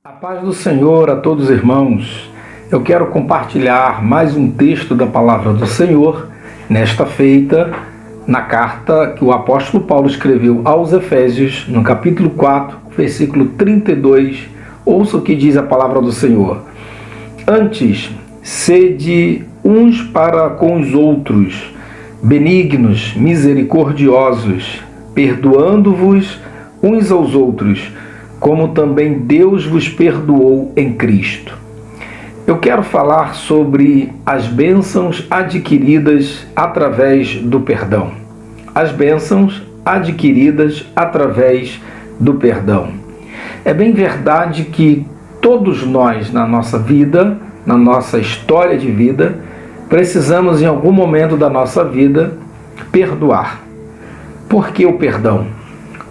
A paz do Senhor a todos os irmãos. Eu quero compartilhar mais um texto da palavra do Senhor, nesta feita, na carta que o apóstolo Paulo escreveu aos Efésios, no capítulo 4, versículo 32. Ouça o que diz a palavra do Senhor. Antes, sede uns para com os outros, benignos, misericordiosos, perdoando-vos uns aos outros, como também Deus vos perdoou em Cristo. Eu quero falar sobre as bênçãos adquiridas através do perdão. As bênçãos adquiridas através do perdão. É bem verdade que todos nós, na nossa vida, na nossa história de vida, precisamos em algum momento da nossa vida perdoar. Por que o perdão?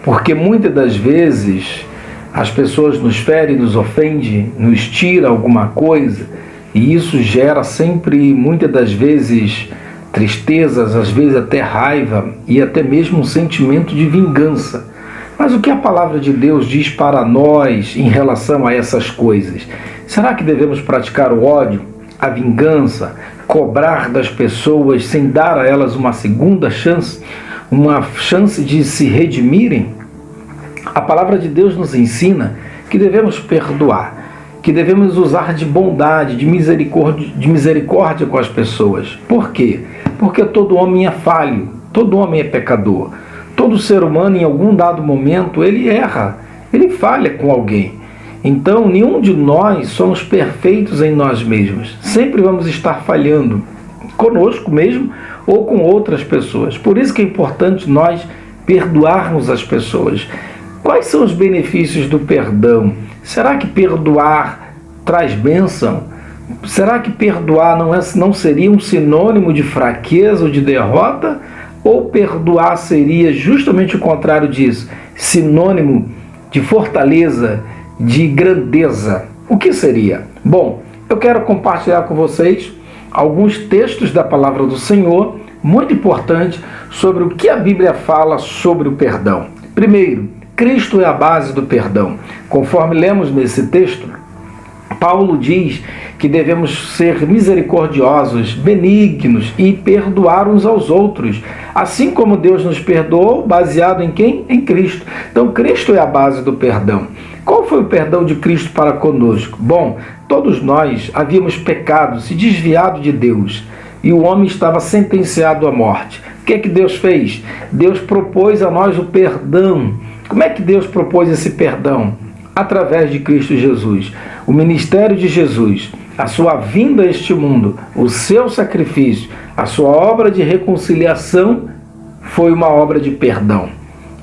Porque muitas das vezes as pessoas nos ferem, nos ofendem, nos tiram alguma coisa, e isso gera sempre, muitas das vezes, tristezas, às vezes até raiva e até mesmo um sentimento de vingança. Mas o que a palavra de Deus diz para nós em relação a essas coisas? Será que devemos praticar o ódio, a vingança, cobrar das pessoas sem dar a elas uma segunda chance, uma chance de se redimirem? A palavra de Deus nos ensina que devemos perdoar, que devemos usar de bondade, de misericórdia com as pessoas. Por quê? Porque todo homem é falho, todo homem é pecador. Todo ser humano, em algum dado momento, ele erra, ele falha com alguém. Então, nenhum de nós somos perfeitos em nós mesmos. Sempre vamos estar falhando, conosco mesmo ou com outras pessoas. Por isso que é importante nós perdoarmos as pessoas. Quais são os benefícios do perdão? Será que perdoar traz bênção? Será que perdoar não seria um sinônimo de fraqueza ou de derrota? Ou perdoar seria justamente o contrário disso? Sinônimo de fortaleza, de grandeza? O que seria? Bom, eu quero compartilhar com vocês alguns textos da palavra do Senhor, muito importantes, sobre o que a Bíblia fala sobre o perdão. Primeiro, Cristo é a base do perdão. Conforme lemos nesse texto, Paulo diz que devemos ser misericordiosos, benignos e perdoar uns aos outros, assim como Deus nos perdoou, baseado em quem? Em Cristo. Então, Cristo é a base do perdão. Qual foi o perdão de Cristo para conosco? Bom, todos nós havíamos pecado, se desviado de Deus, e o homem estava sentenciado à morte. O que é que Deus fez? Deus propôs a nós o perdão. Como é que Deus propôs esse perdão? Através de Cristo Jesus. O ministério de Jesus, a sua vinda a este mundo, o seu sacrifício, a sua obra de reconciliação foi uma obra de perdão.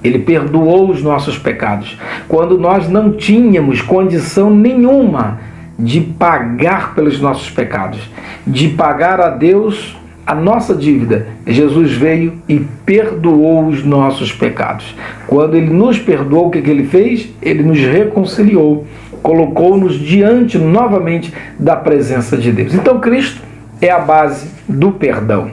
Ele perdoou os nossos pecados. Quando nós não tínhamos condição nenhuma de pagar pelos nossos pecados, de pagar a Deus a nossa dívida, Jesus veio e perdoou os nossos pecados. Quando Ele nos perdoou, o que Ele fez? Ele nos reconciliou, colocou-nos diante novamente da presença de Deus. Então Cristo é a base do perdão.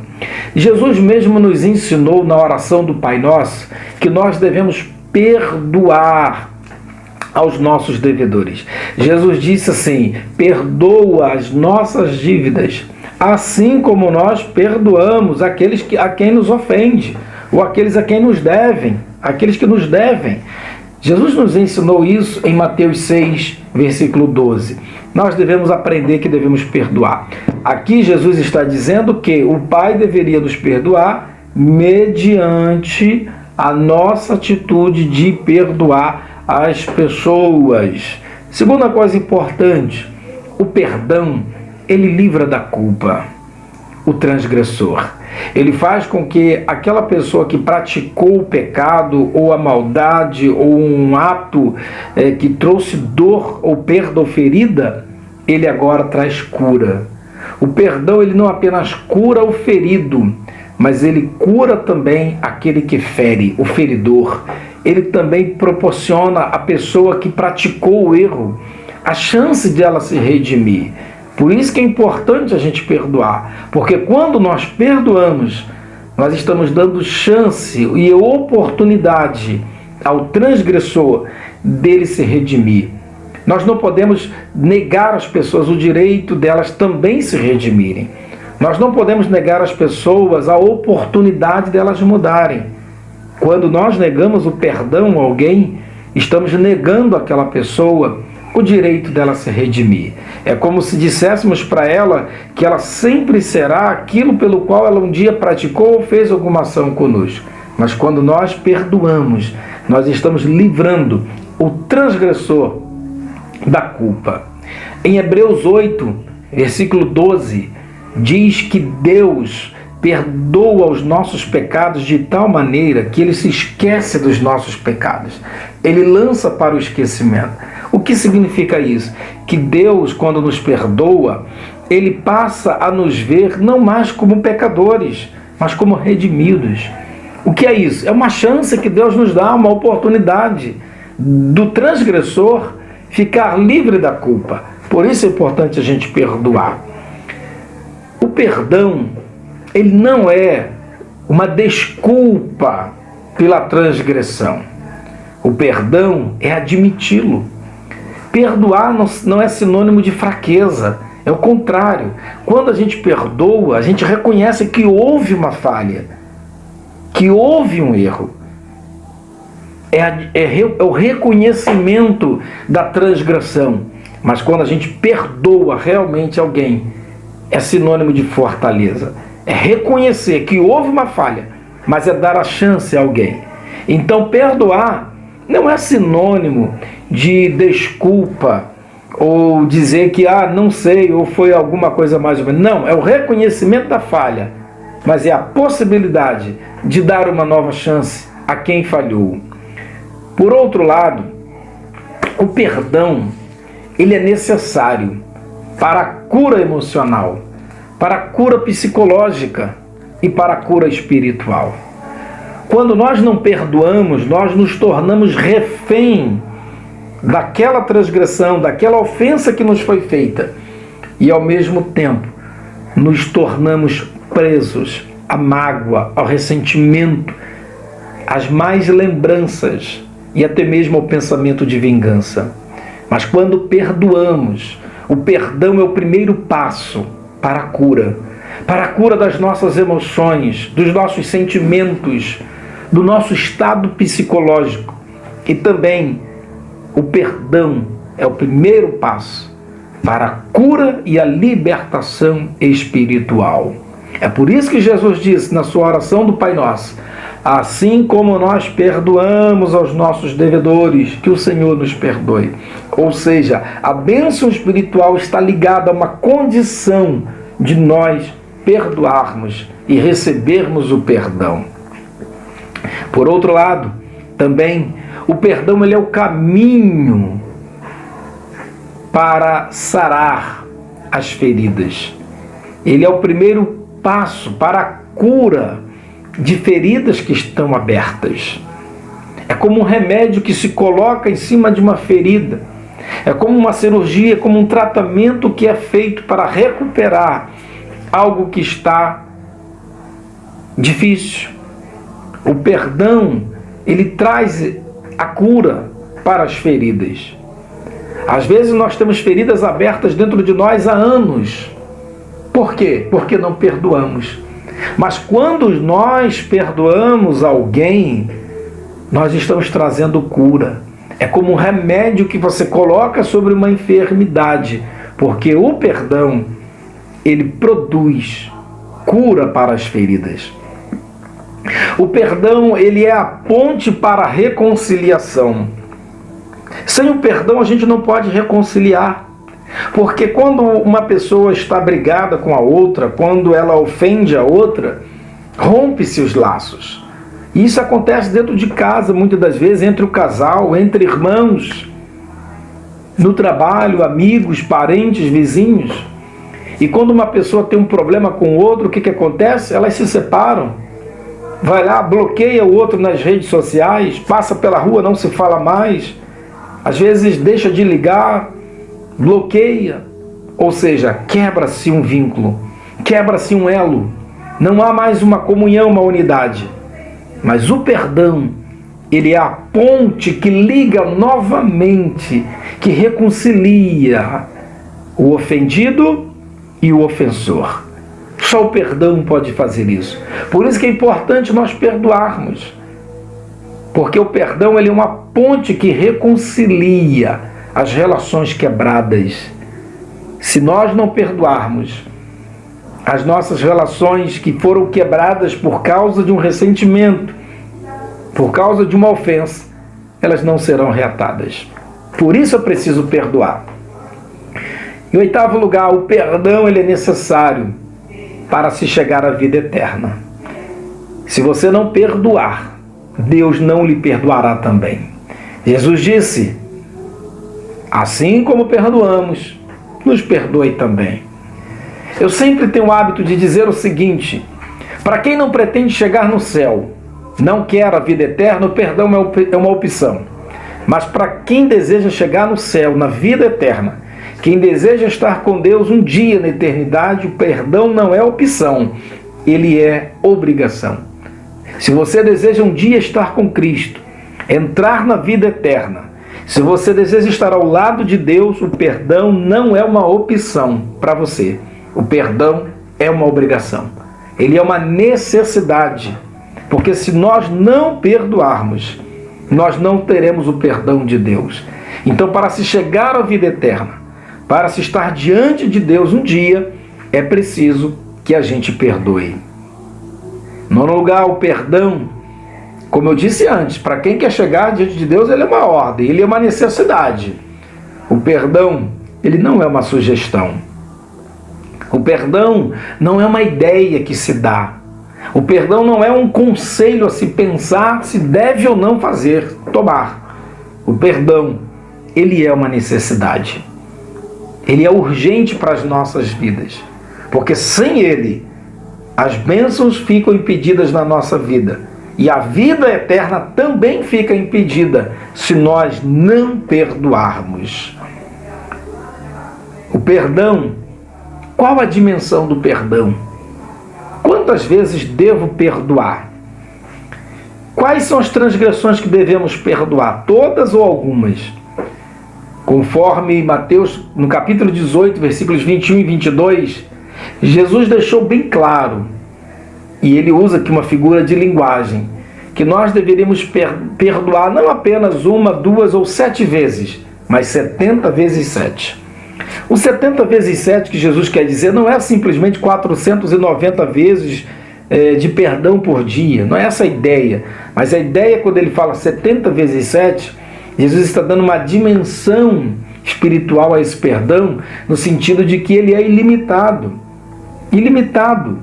Jesus mesmo nos ensinou na oração do Pai Nosso que nós devemos perdoar aos nossos devedores. Jesus disse assim: perdoa as nossas dívidas, assim como nós perdoamos aqueles a quem nos ofende, ou aqueles a quem nos devem, aqueles que nos devem. Jesus nos ensinou isso em Mateus 6, versículo 12. Nós devemos aprender que devemos perdoar. Aqui Jesus está dizendo que o Pai deveria nos perdoar mediante a nossa atitude de perdoar as pessoas. Segunda coisa importante, o perdão, ele livra da culpa o transgressor. Ele faz com que aquela pessoa que praticou o pecado, ou a maldade, ou um ato que trouxe dor ou perda ou ferida, ele agora traz cura. O perdão, ele não apenas cura o ferido, mas ele cura também aquele que fere, o feridor. Ele também proporciona à pessoa que praticou o erro a chance de ela se redimir. Por isso que é importante a gente perdoar, porque quando nós perdoamos, nós estamos dando chance e oportunidade ao transgressor dele se redimir. Nós não podemos negar às pessoas o direito delas também se redimirem. Nós não podemos negar às pessoas a oportunidade delas mudarem. Quando nós negamos o perdão a alguém, estamos negando àquela pessoa o direito dela se redimir. É como se disséssemos para ela que ela sempre será aquilo pelo qual ela um dia praticou ou fez alguma ação conosco. Mas quando nós perdoamos, nós estamos livrando o transgressor da culpa. Em Hebreus 8, versículo 12, diz que Deus perdoa os nossos pecados de tal maneira que Ele se esquece dos nossos pecados. Ele lança para o esquecimento. O que significa isso? Que Deus, quando nos perdoa, Ele passa a nos ver não mais como pecadores, mas como redimidos. O que é isso? É uma chance que Deus nos dá, uma oportunidade do transgressor ficar livre da culpa. Por isso é importante a gente perdoar. O perdão, ele não é uma desculpa pela transgressão. O perdão é admiti-lo. Perdoar não é sinônimo de fraqueza, é o contrário. Quando a gente perdoa, a gente reconhece que houve uma falha, que houve um erro. É o reconhecimento da transgressão. Mas quando a gente perdoa realmente alguém, é sinônimo de fortaleza. É reconhecer que houve uma falha, mas é dar a chance a alguém. Então, perdoar não é sinônimo de desculpa ou dizer que, não sei, ou foi alguma coisa mais ou menos. Não, é o reconhecimento da falha, mas é a possibilidade de dar uma nova chance a quem falhou. Por outro lado, o perdão, ele é necessário para a cura emocional, para a cura psicológica e para a cura espiritual. Quando nós não perdoamos, nós nos tornamos refém daquela transgressão, daquela ofensa que nos foi feita. E ao mesmo tempo, nos tornamos presos à mágoa, ao ressentimento, às más lembranças e até mesmo ao pensamento de vingança. Mas quando perdoamos, o perdão é o primeiro passo para a cura das nossas emoções, dos nossos sentimentos, do nosso estado psicológico. E também o perdão é o primeiro passo para a cura e a libertação espiritual. É por isso que Jesus disse na sua oração do Pai Nosso: assim como nós perdoamos aos nossos devedores, que o Senhor nos perdoe. Ou seja, a bênção espiritual está ligada a uma condição de nós perdoarmos e recebermos o perdão. Por outro lado, também, o perdão ele é o caminho para sarar as feridas. Ele é o primeiro passo para a cura de feridas que estão abertas. É como um remédio que se coloca em cima de uma ferida. É como uma cirurgia, como um tratamento que é feito para recuperar algo que está difícil. O perdão, ele traz a cura para as feridas. Às vezes nós temos feridas abertas dentro de nós há anos. Por quê? Porque não perdoamos. Mas quando nós perdoamos alguém, nós estamos trazendo cura. É como um remédio que você coloca sobre uma enfermidade, porque o perdão, ele produz cura para as feridas. O perdão, ele é a ponte para a reconciliação. Sem o perdão, a gente não pode reconciliar. Porque quando uma pessoa está brigada com a outra, quando ela ofende a outra, rompe-se os laços. E isso acontece dentro de casa, muitas das vezes, entre o casal, entre irmãos, no trabalho, amigos, parentes, vizinhos. E quando uma pessoa tem um problema com o outro, o que acontece? Elas se separam. Vai lá, bloqueia o outro nas redes sociais, passa pela rua, não se fala mais. Às vezes deixa de ligar, bloqueia. Ou seja, quebra-se um vínculo, quebra-se um elo. Não há mais uma comunhão, uma unidade. Mas o perdão, ele é a ponte que liga novamente, que reconcilia o ofendido e o ofensor. Só o perdão pode fazer isso. Por isso que é importante nós perdoarmos. Porque o perdão ele é uma ponte que reconcilia as relações quebradas. Se nós não perdoarmos as nossas relações que foram quebradas por causa de um ressentimento, por causa de uma ofensa, elas não serão reatadas. Por isso é preciso perdoar. Em oitavo lugar, o perdão ele é necessário para se chegar à vida eterna. Se você não perdoar, Deus não lhe perdoará também. Jesus disse: assim como perdoamos, nos perdoe também. Eu sempre tenho o hábito de dizer o seguinte: para quem não pretende chegar no céu, não quer a vida eterna, o perdão é uma opção. Mas para quem deseja chegar no céu, na vida eterna, quem deseja estar com Deus um dia na eternidade, o perdão não é opção, ele é obrigação. Se você deseja um dia estar com Cristo, entrar na vida eterna, se você deseja estar ao lado de Deus, o perdão não é uma opção para você. O perdão é uma obrigação. Ele é uma necessidade. Porque se nós não perdoarmos, nós não teremos o perdão de Deus. Então, para se chegar à vida eterna, para se estar diante de Deus um dia, é preciso que a gente perdoe. Em nono lugar, o perdão, como eu disse antes, para quem quer chegar diante de Deus, ele é uma ordem, ele é uma necessidade. O perdão, ele não é uma sugestão. O perdão não é uma ideia que se dá. O perdão não é um conselho a se pensar se deve ou não fazer, tomar. O perdão, ele é uma necessidade. Ele é urgente para as nossas vidas. Porque sem ele, as bênçãos ficam impedidas na nossa vida. E a vida eterna também fica impedida se nós não perdoarmos. O perdão, qual a dimensão do perdão? Quantas vezes devo perdoar? Quais são as transgressões que devemos perdoar? Todas ou algumas? Conforme Mateus, no capítulo 18, versículos 21 e 22, Jesus deixou bem claro, e ele usa aqui uma figura de linguagem, que nós deveríamos perdoar não apenas uma, duas ou 7 vezes, mas 70 vezes 7. O 70 vezes 7 que Jesus quer dizer não é simplesmente 490 vezes de perdão por dia, não é essa a ideia. Mas a ideia, quando ele fala 70 vezes 7, Jesus está dando uma dimensão espiritual a esse perdão, no sentido de que ele é ilimitado. Ilimitado.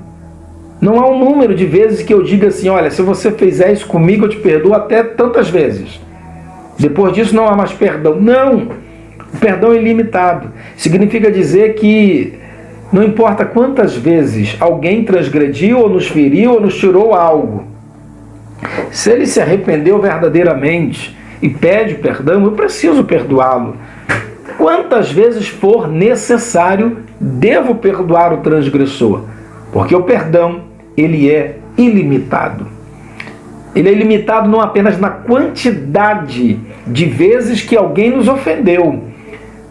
Não há um número de vezes que eu diga assim: olha, se você fizer isso comigo, eu te perdoo até tantas vezes. Depois disso não há mais perdão. Não! O perdão é ilimitado. Significa dizer que não importa quantas vezes alguém transgrediu, ou nos feriu, ou nos tirou algo. Se ele se arrependeu verdadeiramente e pede perdão, eu preciso perdoá-lo. Quantas vezes for necessário, devo perdoar o transgressor. Porque o perdão, ele é ilimitado. Ele é ilimitado não apenas na quantidade de vezes que alguém nos ofendeu,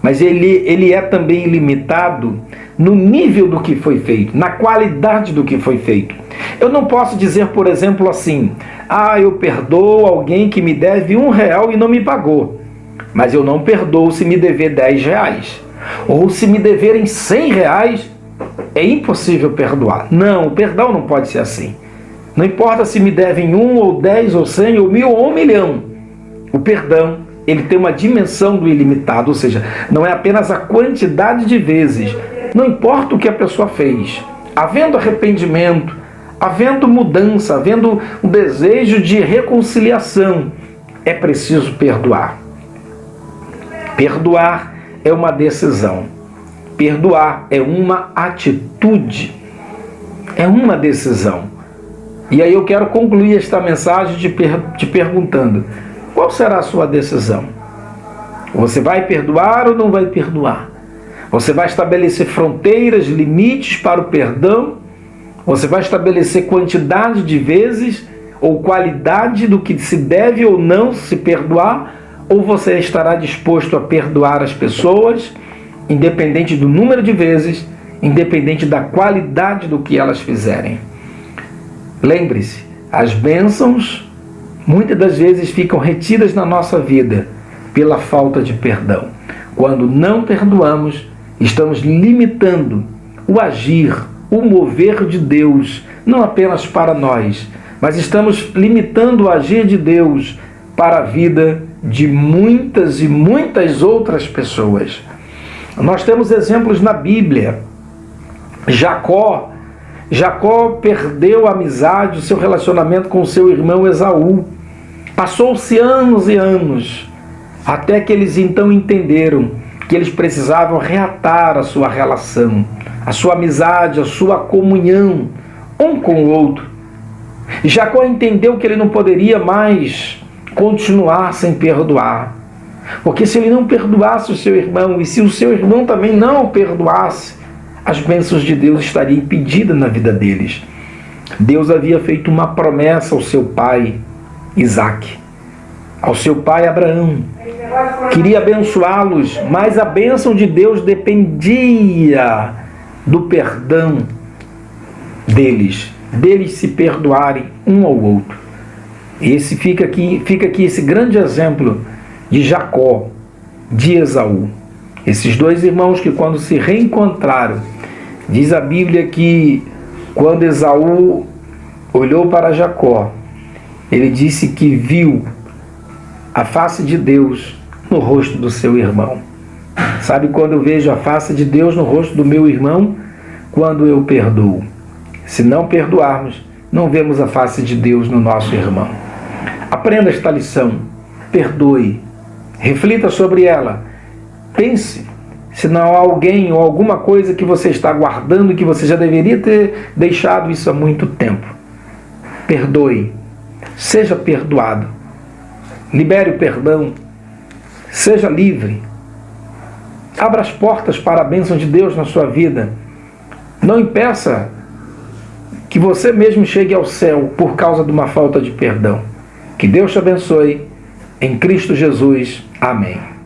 mas ele é também ilimitado no nível do que foi feito, na qualidade do que foi feito. Eu não posso dizer, por exemplo, assim: eu perdoo alguém que me deve R$1 e não me pagou, mas eu não perdoo se me dever R$10. Ou se me deverem R$100, é impossível perdoar. Não, o perdão não pode ser assim. Não importa se me devem 1 ou 10 ou 100 ou 1000 ou 1 milhão. O perdão, ele tem uma dimensão do ilimitado, ou seja, não é apenas a quantidade de vezes. Não importa o que a pessoa fez. Havendo arrependimento, havendo mudança, havendo um desejo de reconciliação, é preciso perdoar. Perdoar é uma decisão. Perdoar é uma atitude. É uma decisão. E aí eu quero concluir esta mensagem te perguntando: qual será a sua decisão? Você vai perdoar ou não vai perdoar? Você vai estabelecer fronteiras, limites para o perdão? Você vai estabelecer quantidade de vezes? ou qualidade do que se deve ou não se perdoar, ou você estará disposto a perdoar as pessoas, independente do número de vezes, independente da qualidade do que elas fizerem. Lembre-se, as bênçãos muitas das vezes ficam retidas na nossa vida pela falta de perdão. Quando não perdoamos, estamos limitando o agir, o mover de Deus, não apenas para nós, mas estamos limitando o agir de Deus para a vida de muitas e muitas outras pessoas. Nós temos exemplos na Bíblia. Jacó perdeu a amizade, o seu relacionamento com seu irmão Esaú. Passou-se anos e anos, até que eles então entenderam que eles precisavam reatar a sua relação, a sua amizade, a sua comunhão um com o outro. Jacó entendeu que ele não poderia mais continuar sem perdoar, porque se ele não perdoasse o seu irmão, e se o seu irmão também não o perdoasse, as bênçãos de Deus estariam impedidas na vida deles. Deus havia feito uma promessa ao seu pai Isaque, ao seu pai Abraão. Queria abençoá-los, mas a bênção de Deus dependia do perdão deles se perdoarem um ao outro. Fica aqui esse grande exemplo de Jacó, de Esaú. Esses dois irmãos que, quando se reencontraram, diz a Bíblia que quando Esaú olhou para Jacó, ele disse que viu a face de Deus no rosto do seu irmão. Sabe quando eu vejo a face de Deus no rosto do meu irmão? Quando eu perdoo. Se não perdoarmos, não vemos a face de Deus no nosso irmão. Aprenda esta lição. Perdoe. Reflita sobre ela. Pense se não há alguém ou alguma coisa que você está guardando e que você já deveria ter deixado isso há muito tempo. Perdoe. Seja perdoado. Libere o perdão. Seja livre. Abra as portas para a bênção de Deus na sua vida. Não impeça que você mesmo chegue ao céu por causa de uma falta de perdão. Que Deus te abençoe. Em Cristo Jesus. Amém.